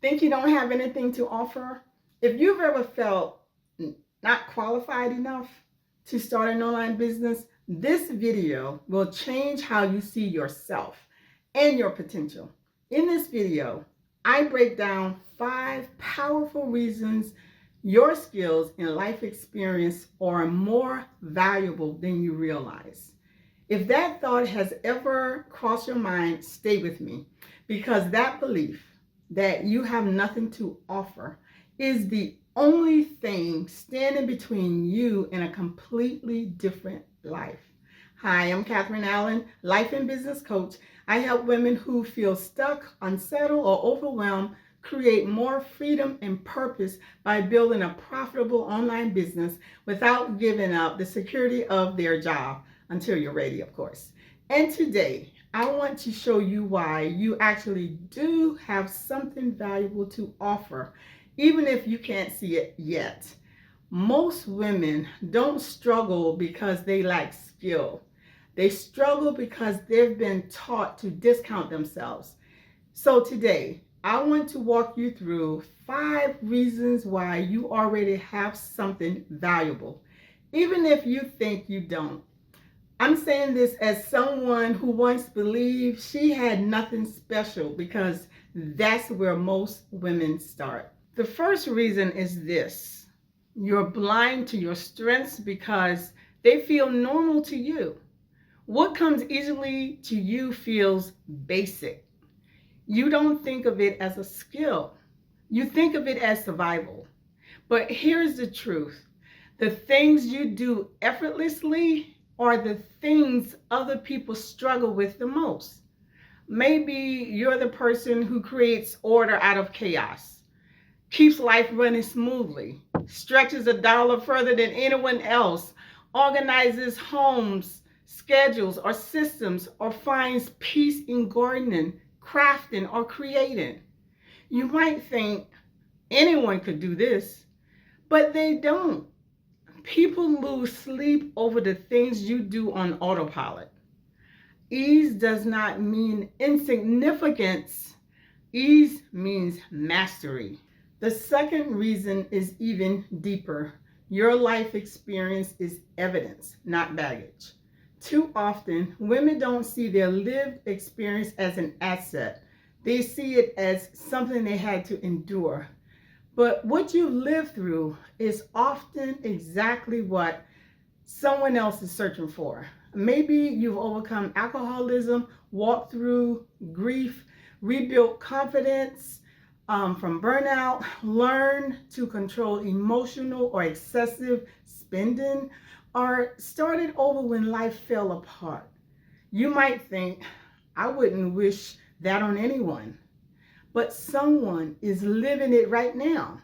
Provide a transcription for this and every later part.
Think you don't have anything to offer? If you've ever felt not qualified enough to start an online business, this video will change how you see yourself and your potential. In this video, I break down 5 powerful reasons your skills and life experience are more valuable than you realize. If that thought has ever crossed your mind, stay with me, because that belief that you have nothing to offer is the only thing standing between you and a completely different life. Hi, I'm Catherine Allen, life and business coach. I help women who feel stuck, unsettled, or overwhelmed create more freedom and purpose by building a profitable online business without giving up the security of their job, until you're ready, of course. And today, I want to show you why you actually do have something valuable to offer, even if you can't see it yet. Most women don't struggle because they lack skill. They struggle because they've been taught to discount themselves. So today, I want to walk you through 5 reasons why you already have something valuable, even if you think you don't. I'm saying this as someone who once believed she had nothing special, because that's where most women start. The first reason is this: you're blind to your strengths because they feel normal to you. What comes easily to you feels basic. You don't think of it as a skill. You think of it as survival. But here's the truth: the things you do effortlessly are the things other people struggle with the most. Maybe you're the person who creates order out of chaos, keeps life running smoothly, stretches a dollar further than anyone else, organizes homes, schedules, or systems, or finds peace in gardening, crafting, or creating. You might think anyone could do this, but they don't. People lose sleep over the things you do on autopilot. Ease does not mean insignificance. Ease means mastery. The second reason is even deeper. Your life experience is evidence, not baggage. Too often, women don't see their lived experience as an asset. They see it as something they had to endure. But what you've lived through is often exactly what someone else is searching for. Maybe you've overcome alcoholism, walked through grief, rebuilt confidence from burnout, learned to control emotional or excessive spending, or started over when life fell apart. You might think, I wouldn't wish that on anyone. But someone is living it right now.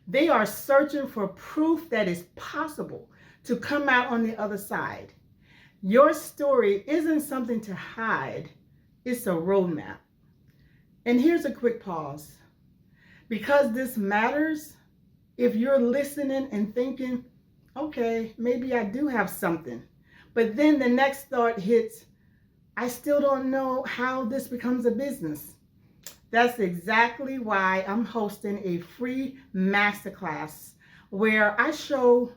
They are searching for proof that it's possible to come out on the other side. Your story isn't something to hide, it's a roadmap. And here's a quick pause. Because this matters, if you're listening and thinking, okay, maybe I do have something, but then the next thought hits, I still don't know how this becomes a business. That's exactly why I'm hosting a free masterclass where I show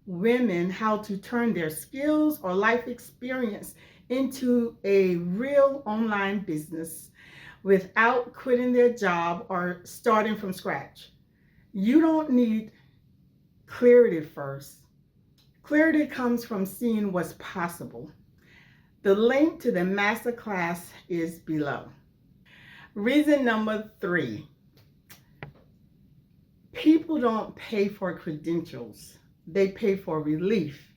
women how to turn their skills or life experience into a real online business without quitting their job or starting from scratch. You don't need clarity first. Clarity comes from seeing what's possible. The link to the masterclass is below. Reason number 3: people don't pay for credentials, they pay for relief.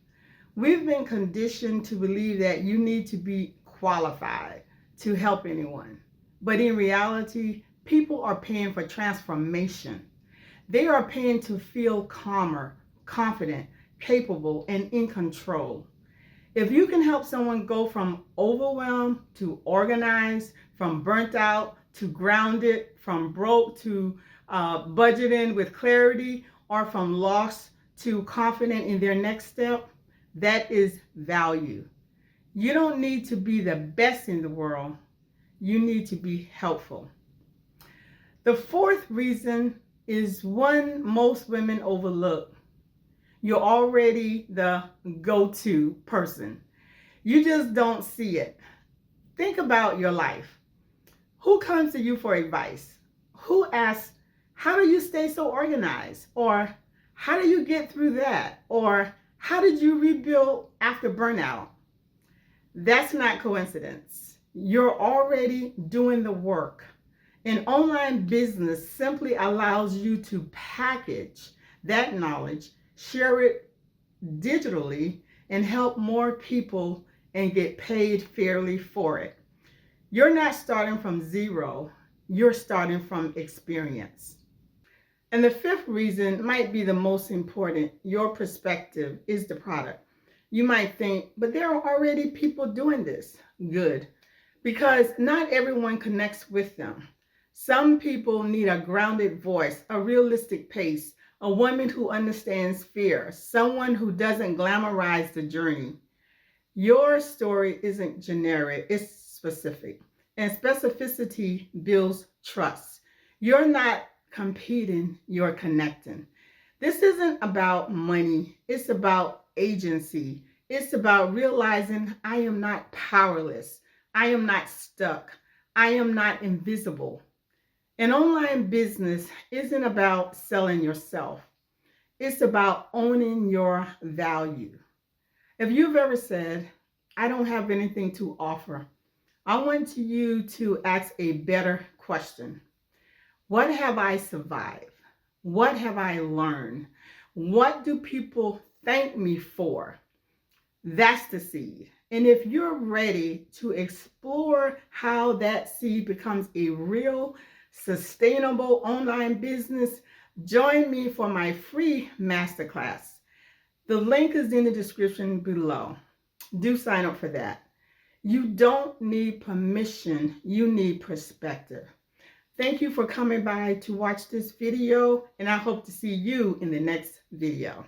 We've been conditioned to believe that you need to be qualified to help anyone. But in reality, people are paying for transformation. They are paying to feel calmer, confident, capable, and in control. If you can help someone go from overwhelmed to organized, from burnt out to grounded, from broke to budgeting with clarity, or from lost to confident in their next step, that is value. You don't need to be the best in the world. You need to be helpful. The fourth reason is one most women overlook. You're already the go-to person. You just don't see it. Think about your life. Who comes to you for advice? Who asks, how do you stay so organized? Or how do you get through that? Or how did you rebuild after burnout? That's not coincidence. You're already doing the work. An online business simply allows you to package that knowledge, share it digitally, and help more people and get paid fairly for it. You're not starting from zero, you're starting from experience. And the fifth reason might be the most important. Your perspective is the product. You might think, but there are already people doing this. Good. Because not everyone connects with them. Some people need a grounded voice, a realistic pace, a woman who understands fear, someone who doesn't glamorize the journey. Your story isn't generic, it's specific. And specificity builds trust. You're not competing, you're connecting. This isn't about money, it's about agency. It's about realizing I am not powerless. I am not stuck. I am not invisible. An online business isn't about selling yourself. It's about owning your value. If you've ever said, I don't have anything to offer, I want you to ask a better question. What have I survived? What have I learned? What do people thank me for? That's the seed. And if you're ready to explore how that seed becomes a real, sustainable online business, join me for my free masterclass. The link is in the description below. Do sign up for that. You don't need permission, you need perspective. Thank you for coming by to watch this video, and I hope to see you in the next video.